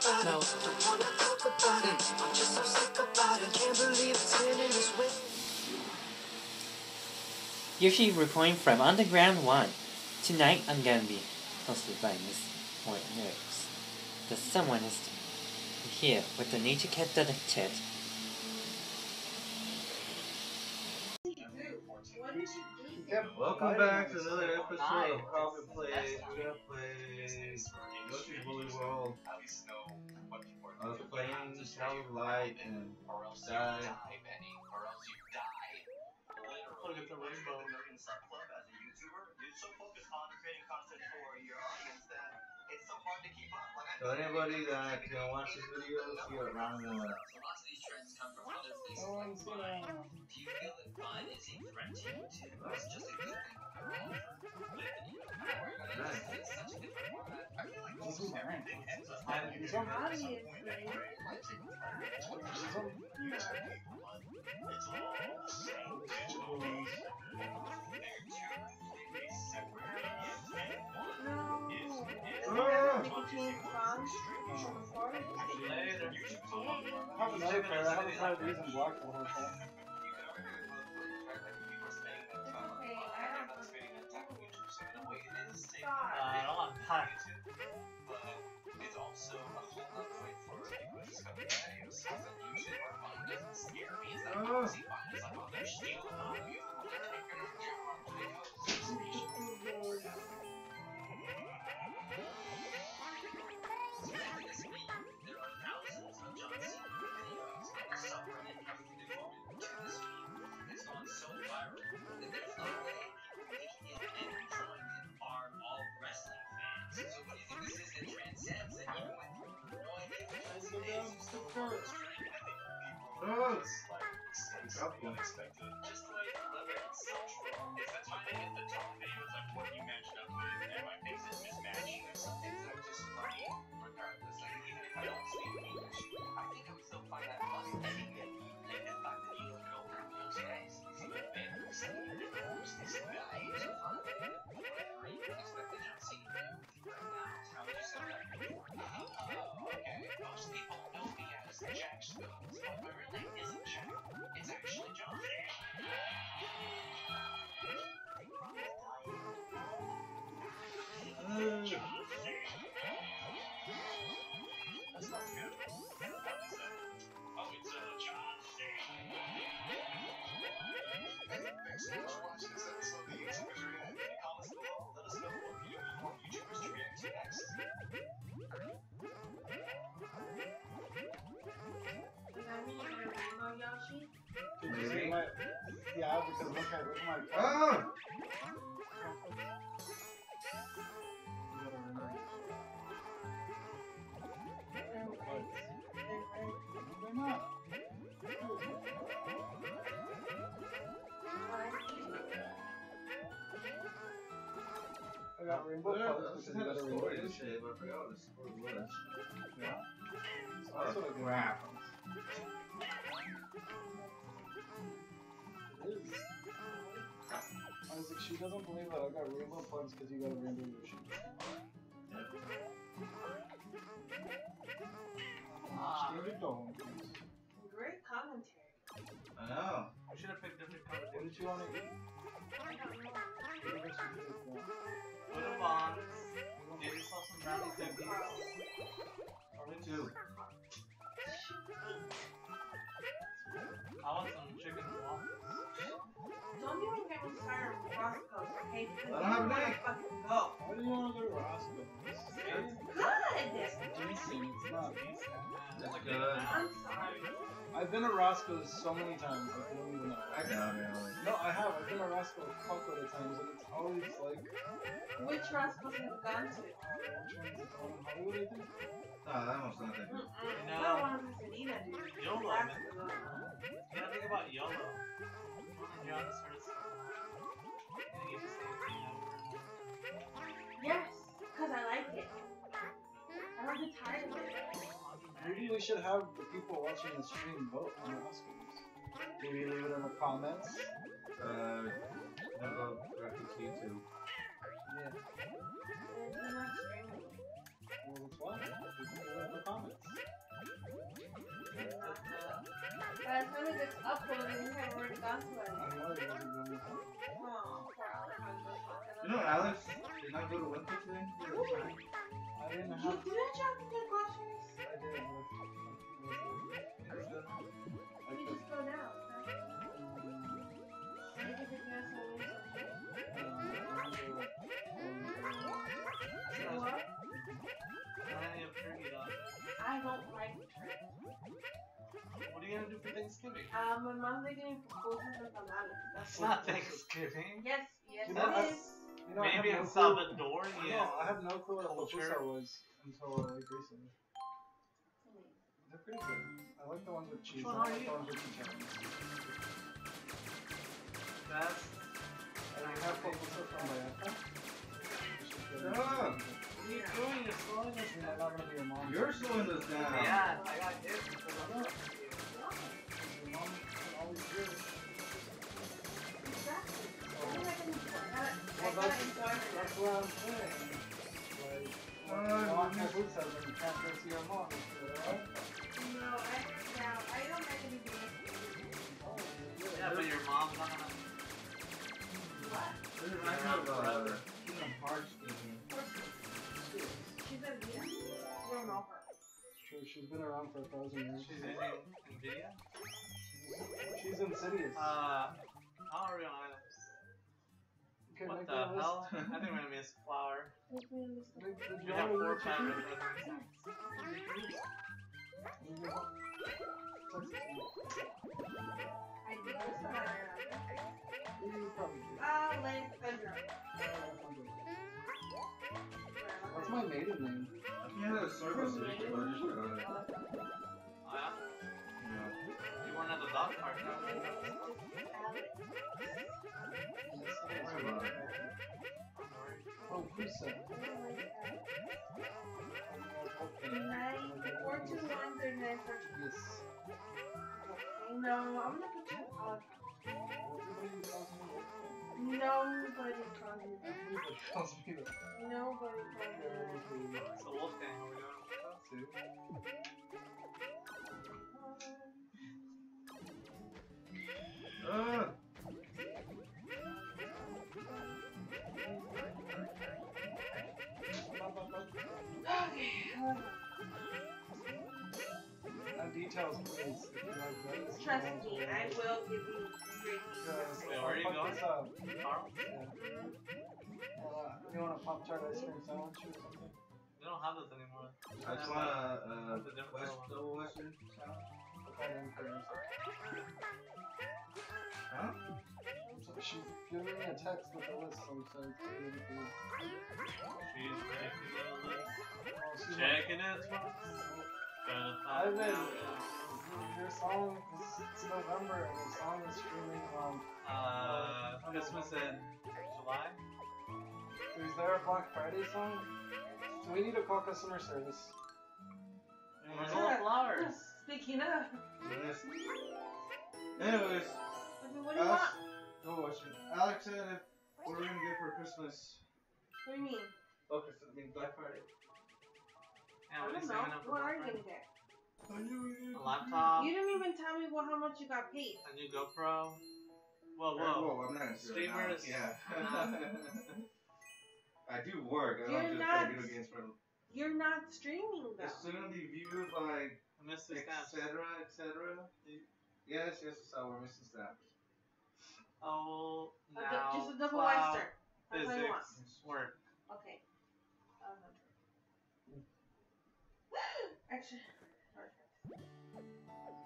No. Don't wanna talk about it. I'm just so sick about it. Can't believe it's ending this way. Yoshi reporting from Underground 1. Tonight I'm gonna be hosted by Miss Point Nerves. But someone is here with the Nature Cat Dodectet. Welcome back to another episode of Coffee Play. We're gonna play Yoshi Woolly World. I was playing Tower of Light and died. Look at the rainbow. So anybody that can watch this video, see what round them up. I have another pair. I haven't tried these in black the whole time. I don't want that. It's also a whole other way for people to discover videos that YouTube or fun doesn't scare me. Is that policy fine? Is that what they're stealing on you? There are thousands of John Cena videos and subreddit everything devoted to this game. It's gone so viral that there's no way making it and enjoying it are all wrestling fans. So what do you think this is that transcends that even with no idea what wrestling is, you still want to stream? I think people it's like unexpected. Just like Leather and Central. It's the time to hit the top videos, like what you matched up with, and my things is mismatching. There's some things that are just funny, regardless. Like, even if I don't speak English, I think I would still find that funny. I think that like, the fact that you don't know those guys, you see the band who's singing in the chorus, this guy is fun. Or you can expect the John Cena band right now. How would you say that? Okay. Most people know me as Jack Spills, but my real name isn't Jack. It's actually John. That's not good. Oh, it's John. Thanks so much for watching this episode of the YouTubers React. Any comments below? Let us know what you want YouTubers to react to next. Did you see my... Yeah, because look at my... Oh! I got rainbow parts because I got a rainbow. But I forgot what the story was. Yeah. That's what a crap. It is. I was like, she doesn't believe that I got rainbow plugs because you got a rainbow Yoshi. Great commentary. I know. I should have picked different colors. What did you want to eat? I don't know. Little bonds. Get yourself some brownie cookies. Me too. I want some chicken and waffles. Don't even get me started with Roscoe's, okay? Because I don't have you any. wanna fucking go. Why do you want to go to Roscoe's? Good! Decent. It's not decent. It's good. I'm sorry. I've been to Roscoe's so many times, like, I don't even know. I got it. No, I have. I've been to Roscoe's a couple of times, and it's always like... Which Roscoe's have you gone to? Hollywood, I think? No, that was nothing. No. That one in Pasadena, dude. YOLO. That's You the one. gotta think about YOLO. John starts... Yes, because I like it. I don't get tired of it. Maybe we should have the people watching the stream vote on the Oscars. Maybe leave it in the comments. Never graphics YouTube. Yeah. You're not streaming. Well, that's why. We can put it in the comments. That's what I know he wasn't going with that. Oh, poor Alejandro. You know, Alex did not go to Winter today. He had time. I didn't You have. didn't have to get groceries? I did. Let me just go now. Okay? Maybe the gas will win some. Say what? I am turkey dog. I don't like turkey. What are you gonna do for Thanksgiving? My mom's making pupusas and tamales. That's not Thanksgiving. Yes, yes, You know, it is. You know, Maybe I have in no clue. Salvador, No, yeah. I have no clue what a Culture. pupusa was until like recently. They're pretty good. I like the ones with cheese. Which I one don't are like the you? ones with chicken. That's. I have pupusa from Vallarta. Shut up! What are you doing? You're slowing us You're down. not gonna be your mom. You're slowing this down. Yeah, I got hit because I'm not. Your mom can always do it. Exactly. I don't like any pork. I Well, gotta that's enjoy it. what I'm saying. Like, when you want pupusas and you can't go see your mom. Right? No, I don't like any beef. Oh, Yeah, but your mom's not gonna. What? This reminds me of Kingdom Hearts game. She's a Vita. You don't know her. It's true. She's been around for 1,000 years. She's using Nvidia? She's insidious. How are we on items? Okay, What make the that list. hell? I think we're gonna miss flour. Make me understand. Did We you have want 4 to pounds chicken? of presents. I did this for her. You probably do. Alejandro. What's my maiden name? I think I had a circle search, but I just forgot it. Oh, yeah? Yeah. You weren't at the dog park, huh? Sorry about it. Oh, Pusa. 4213942. Yes. No, I'm gonna put you on. Everybody tells me Nobody calls you that. Everybody tells me that. Nobody calls you that. It's a Wolfgang over there. Okay. And details, please. If you like those. Trust me, I will give you great Because Wait, where are you I'll fuck going? this up. Carl? Yeah. You want a Pop-Tart ice cream sandwich or something? We don't have this anymore. I just want a double western salad. Put that in for yourself. Huh? So she's giving me a text with a list, so it's good for you. She's making a list. Oh, she's Checking it. Gonna find Ivan, out. your song is, it's November and your song is streaming on. Christmas in July. Is there a Black Friday song? Do we need to call customer service? Where's all the flowers? Speaking of, Yes. Anyways, what do you want? go watch it. Alex said if what we're gonna get for Christmas. What do you mean? Oh, Christmas, I mean Black Friday. Yeah, I what are you don't saving know. up for? What are you Black gonna get? Friday? A laptop, You didn't even tell me how much you got paid. a new GoPro. Whoa, Whoa, whoa. I'm not gonna say right now. Streamers. Yeah. I do work. I You're don't just not- play video games for. You're not streaming though. It's gonna be viewed by I missed the stamps. etc. etc. Yes, it's how we're missing stamps. Oh, now. Just a double cloud, Western. That's what I want. Physics, work. Okay. 100. Actually, perfect.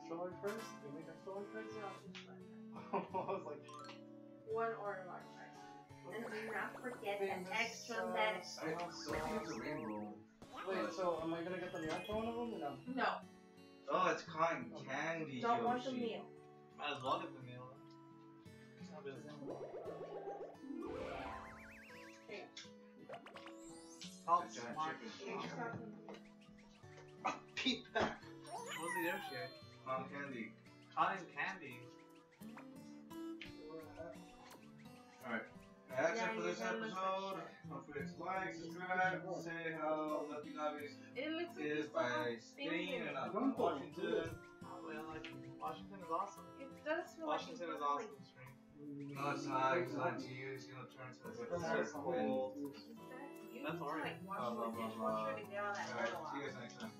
Strawberry first? Did you make a strawberry first? No, just one. I was like, One order large fries. And do not forget the extra lettuce. I have so much rainbow. wait, so am I gonna get the natural one of them or no? No, Oh, it's cotton candy. don't want the Yoshi. meal. Might as well get the meal. It's not busy. Okay. Called It's giant Smart. chicken. Pete back. What's the Yoshi? Cotton candy. Cotton candy. Alright. That's Yeah, it for this you can look episode. at Don't forget to like, subscribe, say how lucky Navis It looks like is you still by have things staying in in it. Washington. Oh, yeah, like Washington is awesome. It's does feel like Washington it's is like, awesome stream. No, it's not. It's not to you. It's gonna turn to the circle. you That's need to alright. like wash it with dishwasher to get all that Alright, oil see you out. guys next time.